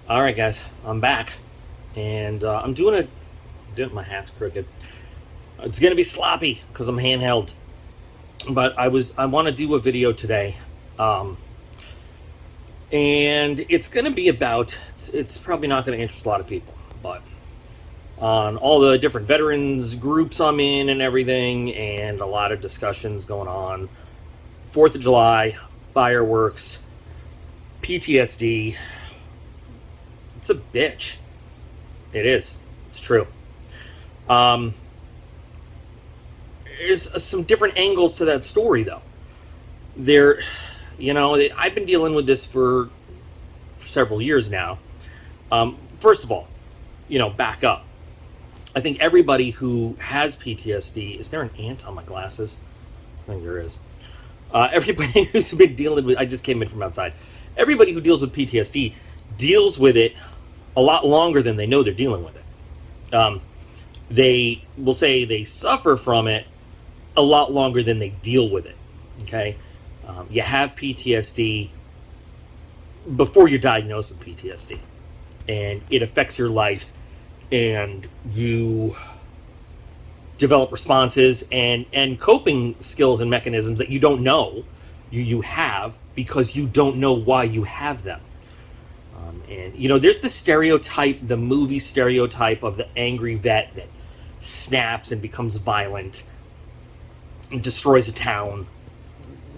All right, guys, I'm back, and I'm doing my hat's crooked. It's gonna be sloppy because I'm handheld, but I want to do a video today, um, and it's gonna be about. It's probably not gonna interest a lot of people, but on all the different veterans groups I'm in and everything, and a lot of discussions going on. 4th of July, fireworks, PTSD. It's a bitch. It is. It's true. Um, there's some different angles to that story, though. There, I've been dealing with this for several years now. First of all, back up. I think everybody who has PTSD, is there an ant on my glasses? I think there is. Everybody who's been dealing with, I just came in from outside. Everybody who deals with PTSD deals with it a lot longer than they know they're dealing with it. They will say they suffer from it a lot longer than they deal with it. Okay, you have PTSD before you're diagnosed with PTSD, and it affects your life, and you develop responses and coping skills and mechanisms that you don't know you have because you don't know why you have them. And there's the stereotype, the movie stereotype of the angry vet that snaps and becomes violent and destroys a town.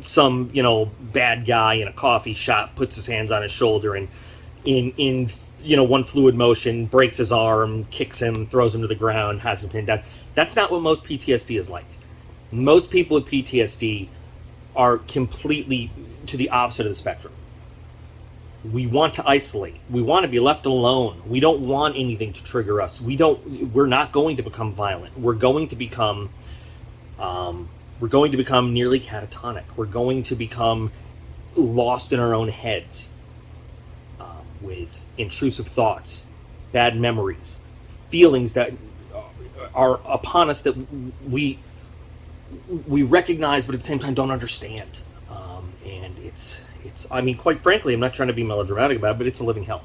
Some, bad guy in a coffee shop puts his hands on his shoulder and in one fluid motion breaks his arm, kicks him, throws him to the ground, has him pinned down. That's not what most PTSD is like. Most people with PTSD are completely to the opposite of the spectrum. We want to isolate. We want to be left alone. We don't want anything to trigger us. We're not going to become violent. We're going to become nearly catatonic. We're going to become lost in our own heads, with intrusive thoughts, bad memories, feelings that are upon us that we recognize, but at the same time don't understand. And it's. I mean, quite frankly, I'm not trying to be melodramatic about it, but it's a living hell,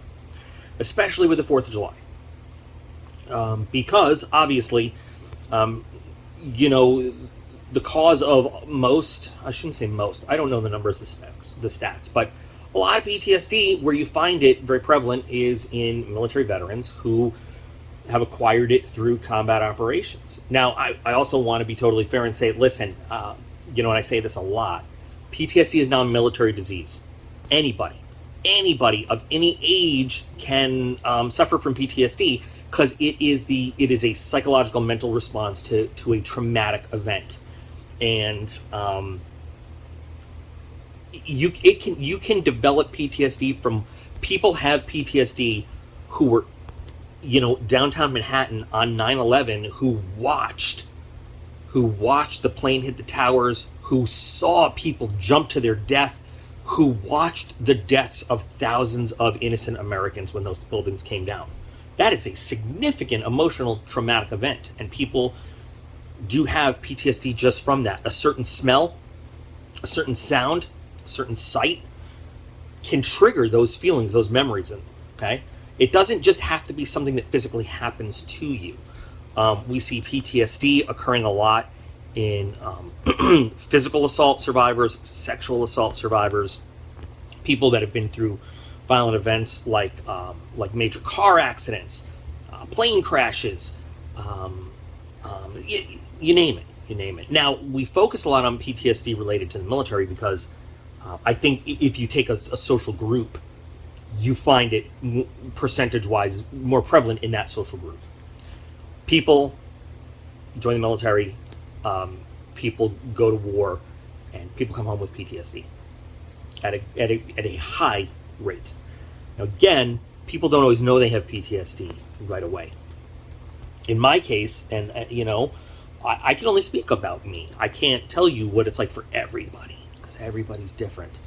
especially with the 4th of July, because obviously, the cause of most. I shouldn't say most. I don't know the numbers, the stats, but a lot of PTSD, where you find it very prevalent, is in military veterans who have acquired it through combat operations. Now, I also want to be totally fair and say, listen, and I say this a lot, PTSD is not a military disease. Anybody of any age can suffer from PTSD because it is a psychological mental response to a traumatic event, and you can develop PTSD from people have PTSD who were downtown Manhattan on 9/11 who watched the plane hit the towers, who saw people jump to their death, who watched the deaths of thousands of innocent Americans when those buildings came down. That is a significant emotional traumatic event, and people do have PTSD just from that. A certain smell, a certain sound, a certain sight can trigger those feelings, those memories. Okay? It doesn't just have to be something that physically happens to you. We see PTSD occurring a lot in physical assault survivors, sexual assault survivors, people that have been through violent events like major car accidents, plane crashes, you name it. Now, we focus a lot on PTSD related to the military because I think if you take a social group, you find it percentage-wise more prevalent in that social group. People join the military, people go to war, and people come home with PTSD at a high rate. Now, again, people don't always know they have PTSD right away. In my case, and I can only speak about me. I can't tell you what it's like for everybody because everybody's different.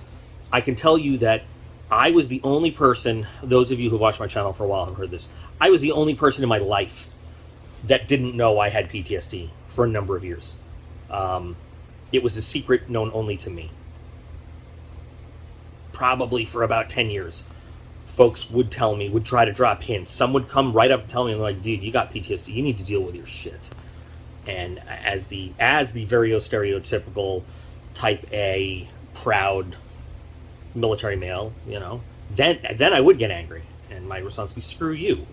I can tell you that I was the only person, those of you who've watched my channel for a while have heard this, I was the only person in my life that didn't know I had PTSD for a number of years. It was a secret known only to me. Probably for about 10 years. folks would try to drop hints. Some would come right up and tell me, like, dude, you got PTSD, you need to deal with your shit. And as the very stereotypical type A, proud military male, then I would get angry. And my response would be, screw you,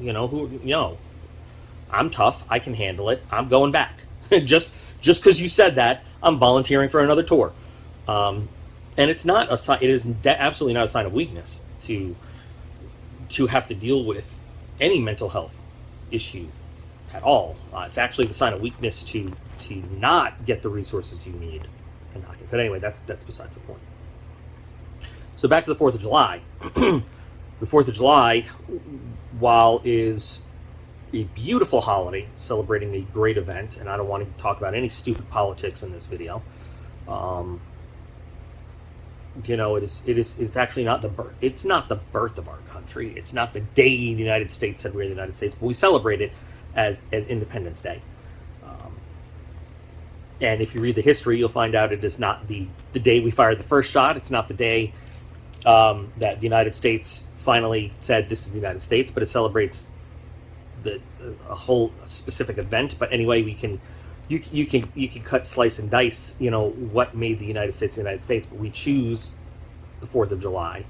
I'm tough, I can handle it, I'm going back. just because you said that, I'm volunteering for another tour. And it's not a sign, it is absolutely not a sign of weakness to have to deal with any mental health issue at all. It's actually the sign of weakness to not get the resources you need and not get. But anyway, that's besides the point. So back to the 4th of July. The 4th of July, while is a beautiful holiday celebrating a great event, and I don't want to talk about any stupid politics in this video. It's actually not the birth. It's not the birth of our country. It's not the day the United States said we're the United States, but we celebrate it as Independence Day. And if you read the history, you'll find out it is not the day we fired the first shot. It's not the day that the United States finally said this is the United States, but it celebrates a whole specific event. But anyway, you can cut, slice, and dice, what made the United States the United States, but we choose the 4th of July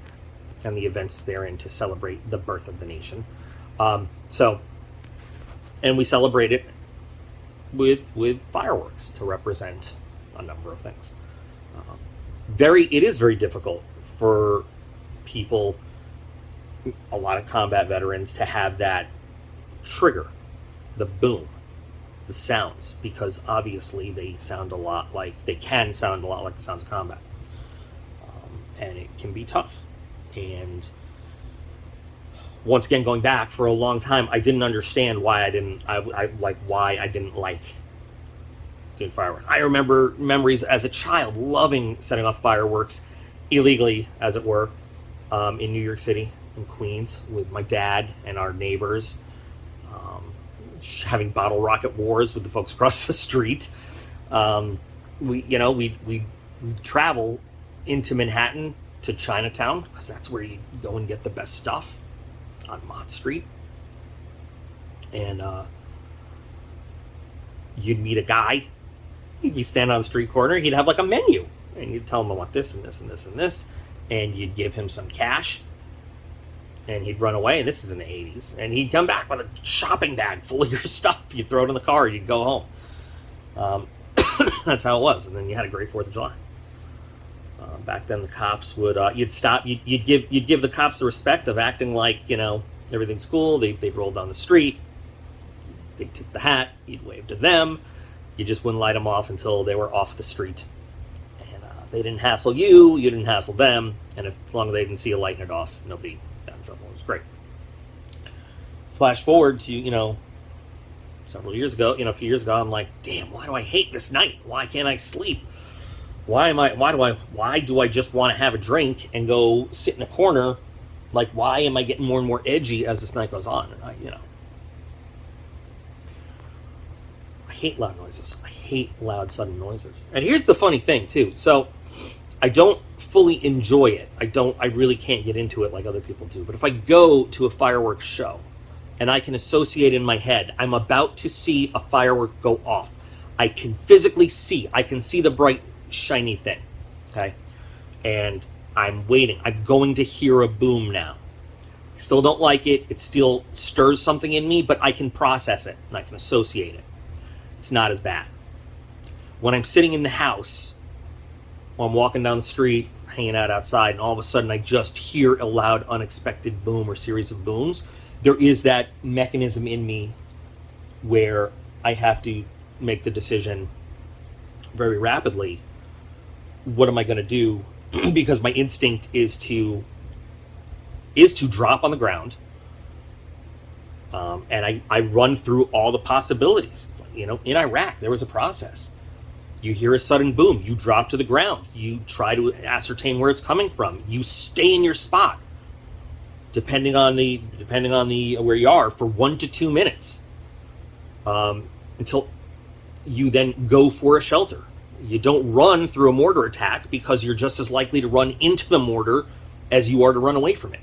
and the events therein to celebrate the birth of the nation. And we celebrate it with fireworks to represent a number of things. It is very difficult for people, a lot of combat veterans, to have that trigger, the boom, the sounds, because obviously they can sound a lot like the sounds of combat. And it can be tough. And once again, going back for a long time, I didn't understand why I didn't like doing fireworks. I remember memories as a child loving setting off fireworks illegally, as it were, in New York City, in Queens, with my dad and our neighbors, having bottle rocket wars with the folks across the street. We travel into Manhattan to Chinatown, because that's where you go and get the best stuff, on Mott Street. And you'd meet a guy, he'd be standing on the street corner, he'd have like a menu, and you'd tell him, I want this and this and this and this, and you'd give him some cash, and he'd run away. And this is in the 80s, and he'd come back with a shopping bag full of your stuff. You'd throw it in the car, you'd go home. That's how it was. And then you had a great 4th of July. Back then, the cops would you'd stop. You'd give the cops the respect of acting like everything's cool. They'd roll down the street. They'd tip the hat. You'd wave to them. You just wouldn't light them off until they were off the street. And they didn't hassle you. You didn't hassle them. And as long as they didn't see you lighting it off, nobody got in trouble. It was great. Flash forward to several years ago. A few years ago, I'm like, damn, why do I hate this night? Why can't I sleep? Why do I just want to have a drink and go sit in a corner? Like, why am I getting more and more edgy as this night goes on? And I hate loud noises. I hate loud, sudden noises. And here's the funny thing too. So I don't fully enjoy it. I really can't get into it like other people do. But if I go to a fireworks show and I can associate in my head, I'm about to see a firework go off. I can physically see. I can see the bright, shiny thing, okay? And I'm waiting. I'm going to hear a boom now. I still don't like it. It still stirs something in me, but I can process it and I can associate it. It's not as bad. When I'm sitting in the house, or I'm walking down the street, hanging out outside, and all of a sudden I just hear a loud, unexpected boom or series of booms, there is that mechanism in me where I have to make the decision very rapidly. What am I going to do? Because my instinct is to drop on the ground, and I run through all the possibilities. It's like, in Iraq there was a process. You hear a sudden boom, you drop to the ground, you try to ascertain where it's coming from, you stay in your spot, depending on the where you are, for 1 to 2 minutes, until you then go for a shelter. You don't run through a mortar attack, because you're just as likely to run into the mortar as you are to run away from it.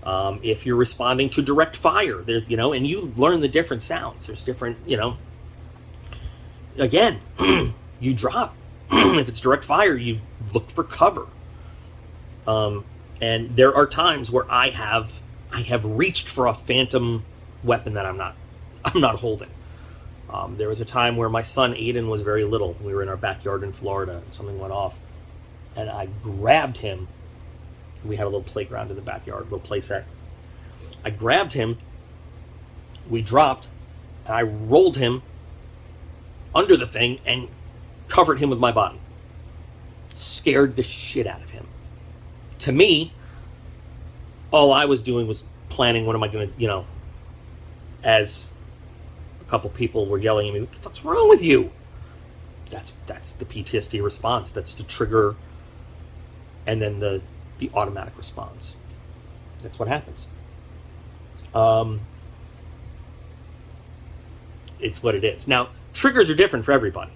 If you're responding to direct fire, there, and you learn the different sounds. There's different, again, you drop. If it's direct fire, you look for cover. And there are times where I have reached for a phantom weapon that I'm not holding. There was a time where my son Aiden was very little. We were in our backyard in Florida, and something went off, and I grabbed him. We had a little playground in the backyard, little play set. I grabbed him. We dropped, and I rolled him under the thing and covered him with my body. Scared the shit out of him. To me, all I was doing was planning, what am I going to, as a couple people were yelling at me, what the fuck's wrong with you? That's the PTSD response. That's the trigger, and then the automatic response. That's what happens. It's what it is. Now, triggers are different for everybody.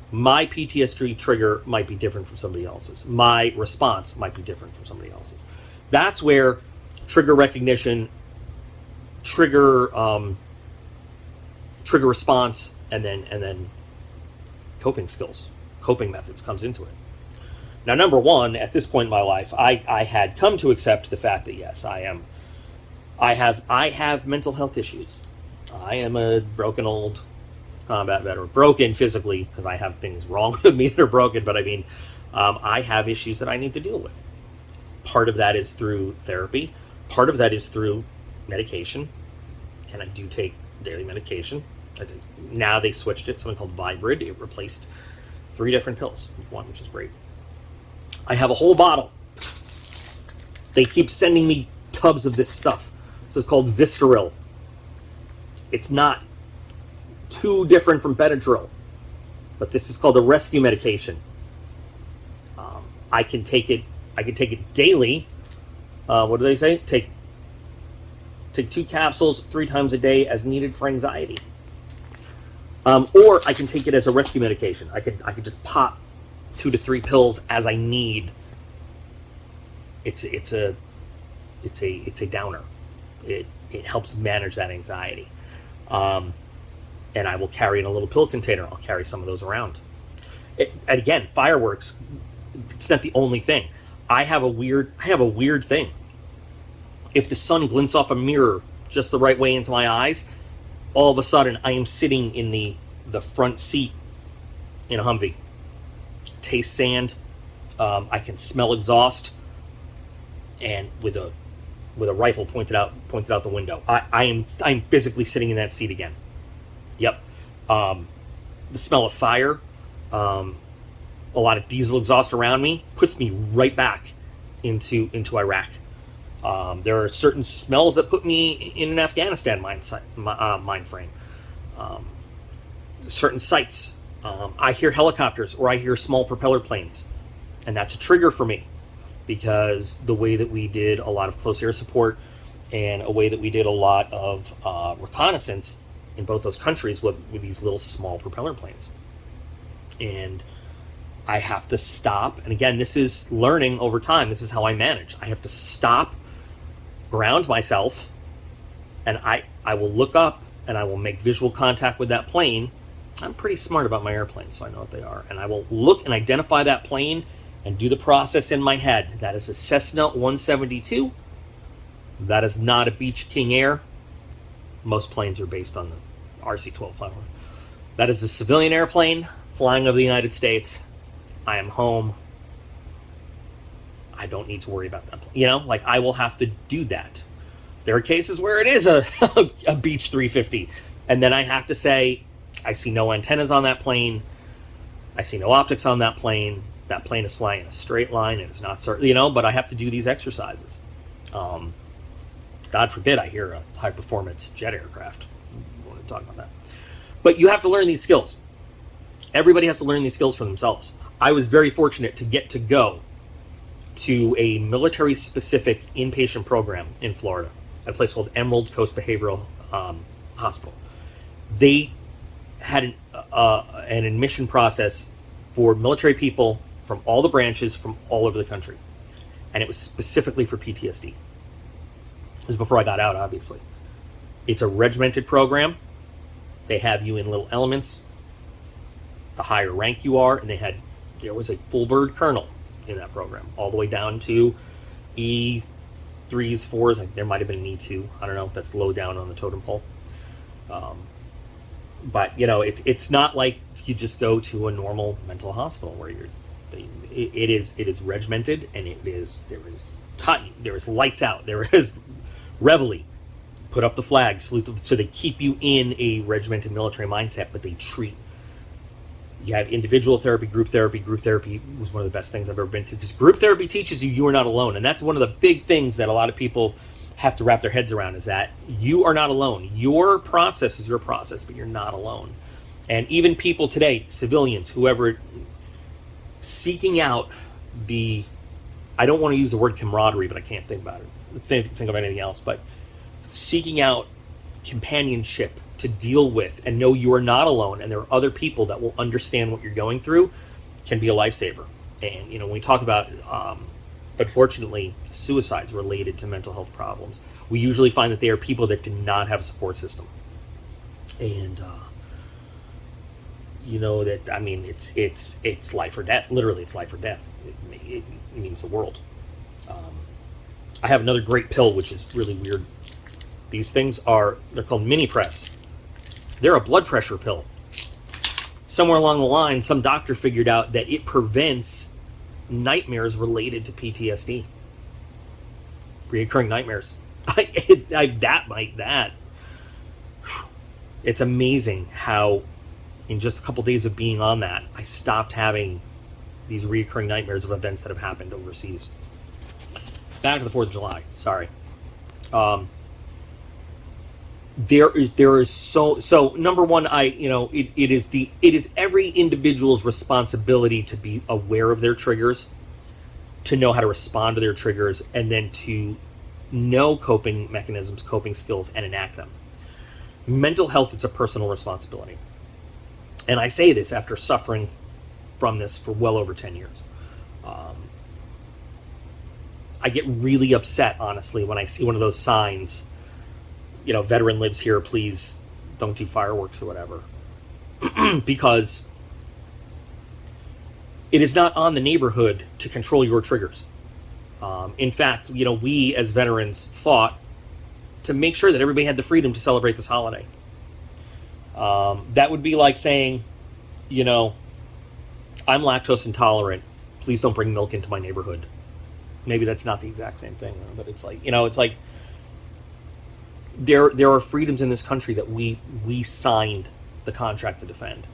My PTSD trigger might be different from somebody else's. My response might be different from somebody else's. That's where trigger recognition, trigger response, and then coping skills, coping methods comes into it. Now, number one, at this point in my life, I had come to accept the fact that yes, I have mental health issues. I am a broken old combat veteran, broken physically because I have things wrong with me that are broken, but I mean, I have issues that I need to deal with. Part of that is through therapy. Part of that is through medication, and I do take daily medication. Now they switched it, something called Vibrid. It replaced 3 different pills with one, which is great. I have a whole bottle. They keep sending me tubs of this stuff. This is called Vistaril. It's not too different from Benadryl, but this is called a rescue medication. I can take it daily. What do they say? Take 2 capsules 3 times a day as needed for anxiety. Or I can take it as a rescue medication. I could just pop 2 to 3 pills as I need. It's a downer. It helps manage that anxiety. And I will carry in a little pill container. I'll carry some of those around. And again, fireworks. It's not the only thing. I have a weird thing. If the sun glints off a mirror just the right way into my eyes, all of a sudden I am sitting in the front seat in a Humvee. Taste sand. I can smell exhaust, and with a rifle pointed out the window, I'm physically sitting in that seat again. Yep. The smell of fire, a lot of diesel exhaust around me puts me right back into Iraq. There are certain smells that put me in an Afghanistan mind frame. Certain sights. I hear helicopters or I hear small propeller planes, and that's a trigger for me, because the way that we did a lot of close air support and a way that we did a lot of reconnaissance in both those countries with these little small propeller planes. And I have to stop, and again, this is learning over time. This is how I manage. I have to stop, ground myself, and I will look up and I will make visual contact with that plane. I'm pretty smart about my airplanes, so I know what they are. And I will look and identify that plane and do the process in my head. That is a Cessna 172. That is not a Beech King Air. Most planes are based on the RC-12 platform. That is a civilian airplane flying over the United States. I am home. I don't need to worry about that plane. I will have to do that. There are cases where it is a Beech 350, and then I have to say, I see no antennas on that plane. I see no optics on that plane. That plane is flying in a straight line. It is not certain, but I have to do these exercises. God forbid I hear a high-performance jet aircraft. I want to talk about that. But you have to learn these skills. Everybody has to learn these skills for themselves. I was very fortunate to get to go to a military-specific inpatient program in Florida at a place called Emerald Coast Behavioral Hospital. They had an admission process for military people from all the branches from all over the country. And it was specifically for PTSD. This is before I got out, obviously. It's a regimented program. They have you in little elements. The higher rank you are, and there was a full bird colonel in that program, all the way down to E3s, 4s. There might have been an E2. I don't know if that's low down on the totem pole. But it's not like you just go to a normal mental hospital where it is regimented, and there is lights out, there is reveille, put up the flag, salute. So they keep you in a regimented military mindset, but they treat. You have individual therapy, group therapy. Group therapy was one of the best things I've ever been through, because group therapy teaches you are not alone, and that's one of the big things that a lot of people have to wrap their heads around, is that you are not alone. Your process is your process, but you're not alone. And even people today, civilians, whoever, seeking out I don't want to use the word camaraderie, but I can't think about it. Think of anything else, but seeking out companionship to deal with and know you are not alone, and there are other people that will understand what you're going through, can be a lifesaver. And when we talk about unfortunately suicides related to mental health problems, we usually find that they are people that do not have a support system. And it's life or death. Literally, it's life or death. It means the world. I have another great pill, which is really weird. These things they're called mini press. They're a blood pressure pill. Somewhere along the line, some doctor figured out that it prevents nightmares related to PTSD. Reoccurring nightmares. It's amazing how in just a couple days of being on that, I stopped having these reoccurring nightmares of events that have happened overseas. Back to the 4th of July. Sorry. There is so number one, it is every individual's responsibility to be aware of their triggers, to know how to respond to their triggers, and then to know coping mechanisms, coping skills, and enact them. Mental health is a personal responsibility. And I say this after suffering from this for well over 10 years. I get really upset, honestly, when I see one of those signs, veteran lives here, please don't do fireworks or whatever. Because it is not on the neighborhood to control your triggers. In fact, we as veterans fought to make sure that everybody had the freedom to celebrate this holiday. That would be like saying, I'm lactose intolerant, please don't bring milk into my neighborhood. Maybe that's not the exact same thing, but it's like, it's like there are freedoms in this country that we signed the contract to defend.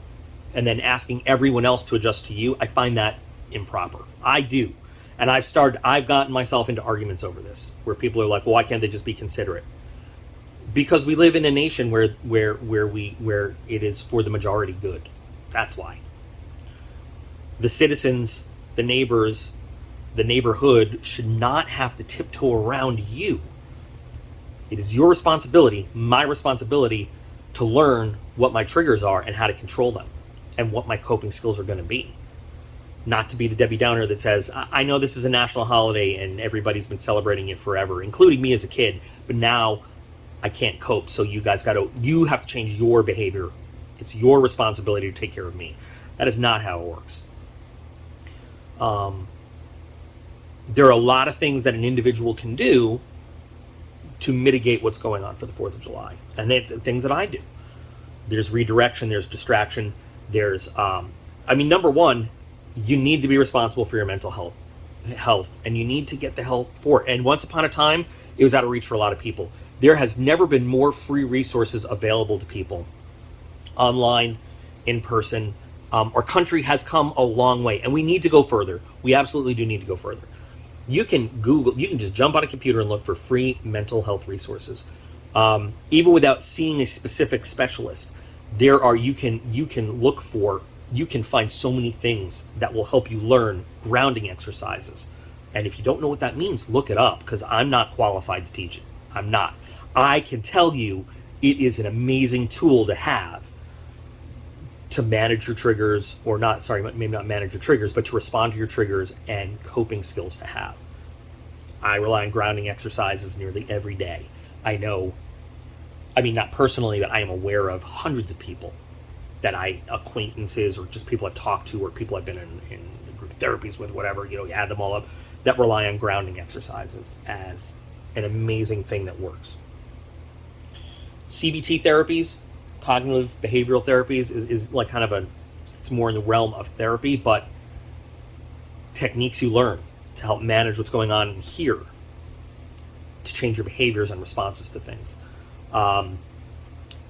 And then asking everyone else to adjust to you, I find that improper. I do. And I've gotten myself into arguments over this, where people are like, well, why can't they just be considerate? Because we live in a nation where it is for the majority good. That's why. The citizens, the neighbors, the neighborhood should not have to tiptoe around you. It is your responsibility, my responsibility, to learn what my triggers are and how to control them, and what my coping skills are going to be. Not to be the Debbie Downer that says, I know this is a national holiday and everybody's been celebrating it forever, including me as a kid, but now I can't cope, so you have to change your behavior. It's your responsibility to take care of me. That is not how it works. There are a lot of things that an individual can do to mitigate what's going on for the 4th of July. And things that I do. There's redirection, there's distraction, there's, number one, you need to be responsible for your mental health, and you need to get the help for it. And once upon a time, it was out of reach for a lot of people. There has never been more free resources available to people, online, in person. Our country has come a long way, and we need to go further. We absolutely do need to go further. You can just jump on a computer and look for free mental health resources. Even without seeing a specific specialist, you can find so many things that will help you learn grounding exercises. And if you don't know what that means, look it up, because I'm not qualified to teach it. I'm not. I can tell you it is an amazing tool to have to manage your triggers, maybe not manage your triggers, but to respond to your triggers, and coping skills to have. I rely on grounding exercises nearly every day. I know, I mean, not personally, but I am aware of hundreds of people that acquaintances or just people I've talked to or people I've been in group therapies with, whatever, you add them all up, that rely on grounding exercises as an amazing thing that works. CBT therapies, cognitive behavioral therapies, is like kind of it's more in the realm of therapy, but techniques you learn to help manage what's going on here, to change your behaviors and responses to things.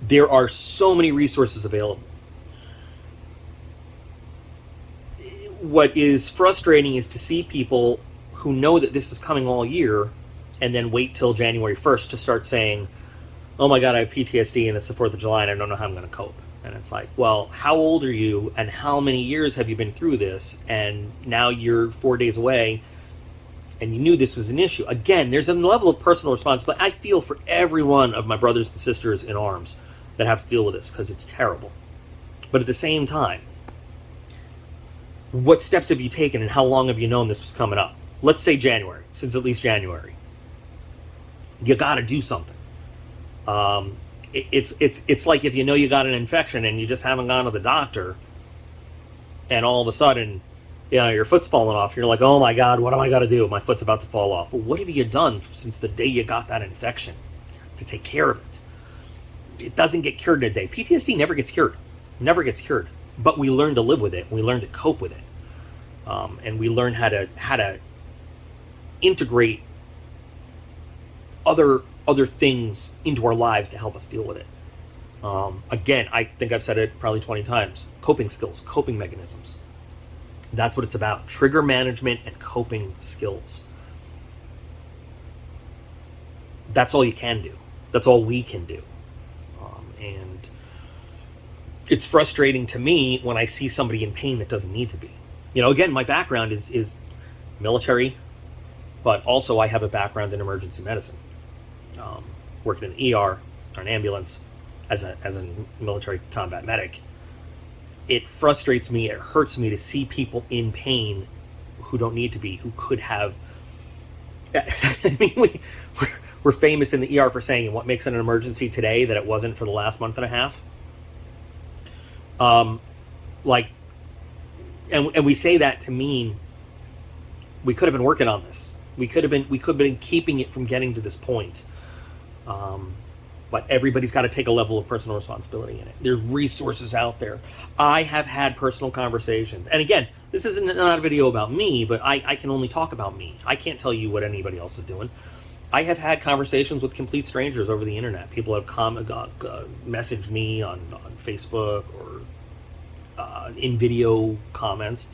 There are so many resources available. What is frustrating is to see people who know that this is coming all year and then wait till January 1st to start saying, oh my God, I have PTSD and it's the 4th of July and I don't know how I'm going to cope. And it's like, well, how old are you and how many years have you been through this? And now you're 4 days away and you knew this was an issue. Again, there's a level of personal responsibility. I feel for every one of my brothers and sisters in arms that have to deal with this because it's terrible. But at the same time, what steps have you taken and how long have you known this was coming up? Let's say January, since at least January. You got to do something. It's like if you know you got an infection and you just haven't gone to the doctor, and all of a sudden, your foot's falling off. You're like, oh my God, what am I gonna do? My foot's about to fall off. Well, what have you done since the day you got that infection to take care of it? It doesn't get cured in a day. PTSD never gets cured, But we learn to live with it. We learn to cope with it, and we learn how to integrate other things into our lives to help us deal with it. Again, I think I've said it probably 20 times. Coping skills, coping mechanisms. That's what it's about. Trigger management and coping skills. That's all you can do. That's all we can do. And it's frustrating to me when I see somebody in pain that doesn't need to be. Again, my background is military, but also I have a background in emergency medicine. Working in an ER, or an ambulance, as a military combat medic. It frustrates me, it hurts me to see people in pain who don't need to be, who could have... I mean, we're famous in the ER for saying what makes it an emergency today that it wasn't for the last month and a half. And we say that to mean we could have been working on this. We could have been keeping it from getting to this point. But everybody's got to take a level of personal responsibility in it. There's resources out there. I have had personal conversations. And again, this isn't not a video about me, but I can only talk about me. I can't tell you what anybody else is doing. I have had conversations with complete strangers over the internet. People have messaged me on Facebook or in video comments.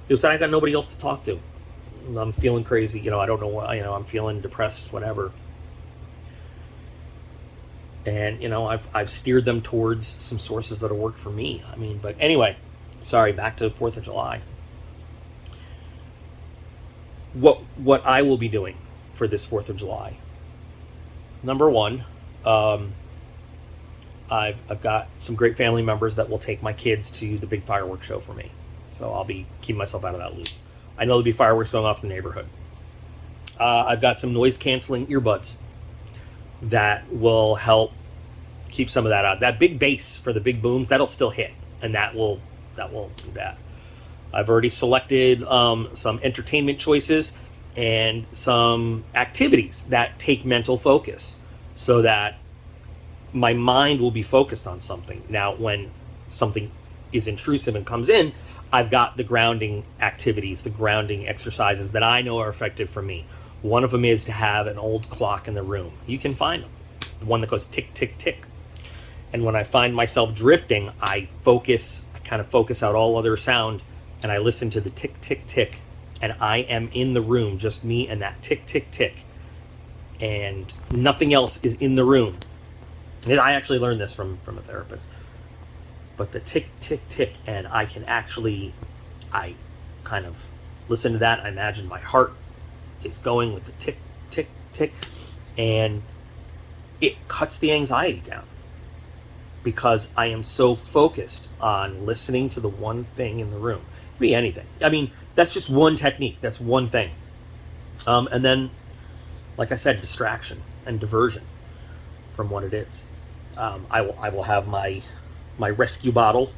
They said, I got nobody else to talk to. I'm feeling crazy. I don't know what, I'm feeling depressed, whatever. And, I've steered them towards some sources that'll work for me. But anyway, sorry, back to 4th of July. What I will be doing for this 4th of July. Number one, I've got some great family members that will take my kids to the big fireworks show for me. So I'll be keeping myself out of that loop. I know there'll be fireworks going off in the neighborhood. I've got some noise-canceling earbuds that will help keep some of that out. That big bass for the big booms, that'll still hit, and that won't do that. I've already selected some entertainment choices and some activities that take mental focus so that my mind will be focused on something. Now, when something is intrusive and comes in, I've got the grounding activities, the grounding exercises that I know are effective for me. One of them is to have an old clock in the room. You can find them. The one that goes tick, tick, tick. And when I find myself drifting, I kind of focus out all other sound, and I listen to the tick, tick, tick. And I am in the room, just me and that tick, tick, tick. And nothing else is in the room. And I actually learned this from a therapist. But the tick, tick, tick, and I kind of listen to that. I imagine my heart is going with the tick, tick, tick, and it cuts the anxiety down because I am so focused on listening to the one thing in the room. It could be anything. That's just one technique. That's one thing. And then like I said, distraction and diversion from what it is. I will have my rescue bottle.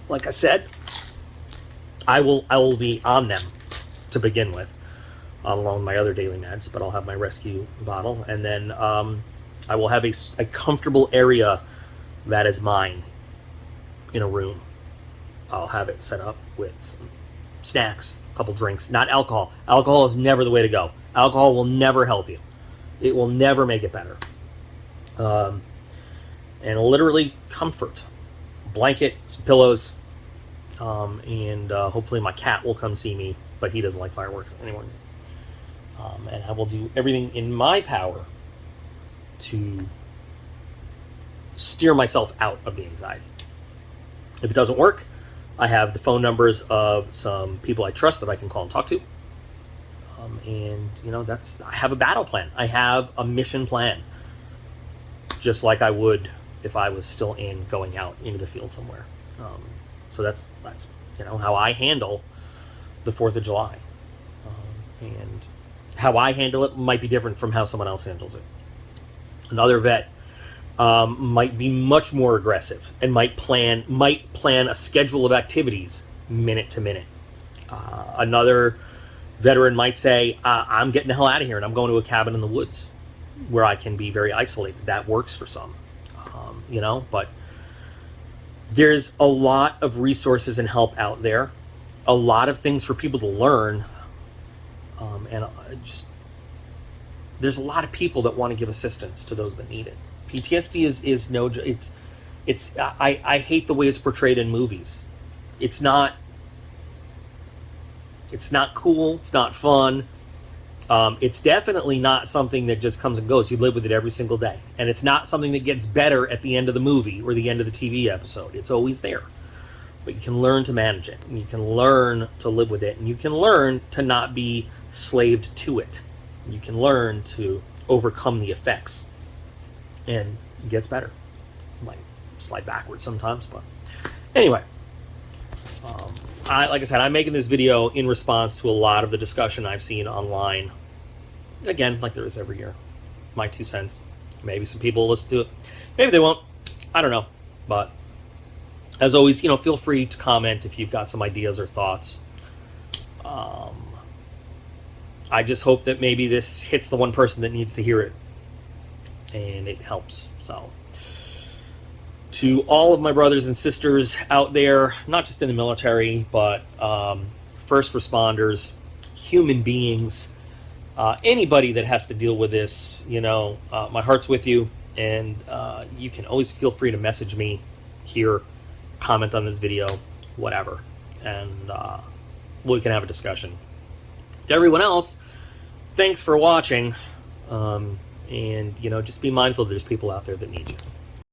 Like I said, I will be on them to begin with, along with my other daily meds. But I'll have my rescue bottle, and then I will have a comfortable area that is mine in a room. I'll have it set up with some snacks, a couple drinks, not alcohol. Alcohol is never the way to go. Alcohol will never help you. It will never make it better. And literally comfort, blanket, some pillows, and hopefully my cat will come see me, but he doesn't like fireworks anymore. And I will do everything in my power to steer myself out of the anxiety. If it doesn't work, I have the phone numbers of some people I trust that I can call and talk to. And I have a battle plan. I have a mission plan, just like I would if I was still going out into the field somewhere. So that's how I handle the 4th of July. And how I handle it might be different from how someone else handles it. Another vet might be much more aggressive and might plan a schedule of activities minute to minute. Another veteran might say, I'm getting the hell out of here and I'm going to a cabin in the woods where I can be very isolated. That works for some, but there's a lot of resources and help out there, a lot of things for people to learn, there's a lot of people that want to give assistance to those that need it. PTSD is no, I hate the way it's portrayed in movies. It's not cool. It's not fun. It's definitely not something that just comes and goes. You live with it every single day. And it's not something that gets better at the end of the movie or the end of the TV episode. It's always there. But you can learn to manage it. And you can learn to live with it. And you can learn to not be slaved to it. You can learn to overcome the effects. And it gets better. It might slide backwards sometimes, but anyway. Like I said, I'm making this video in response to a lot of the discussion I've seen online. Again, like there is every year. My 2 cents. Maybe some people will listen to it. Maybe they won't. I don't know. But as always, feel free to comment if you've got some ideas or thoughts. I just hope that maybe this hits the one person that needs to hear it. And it helps. So, to all of my brothers and sisters out there, not just in the military, but first responders, human beings, anybody that has to deal with this, my heart's with you. And you can always feel free to message me here, comment on this video, whatever. And we can have a discussion. To everyone else, thanks for watching. And, just be mindful there's people out there that need you.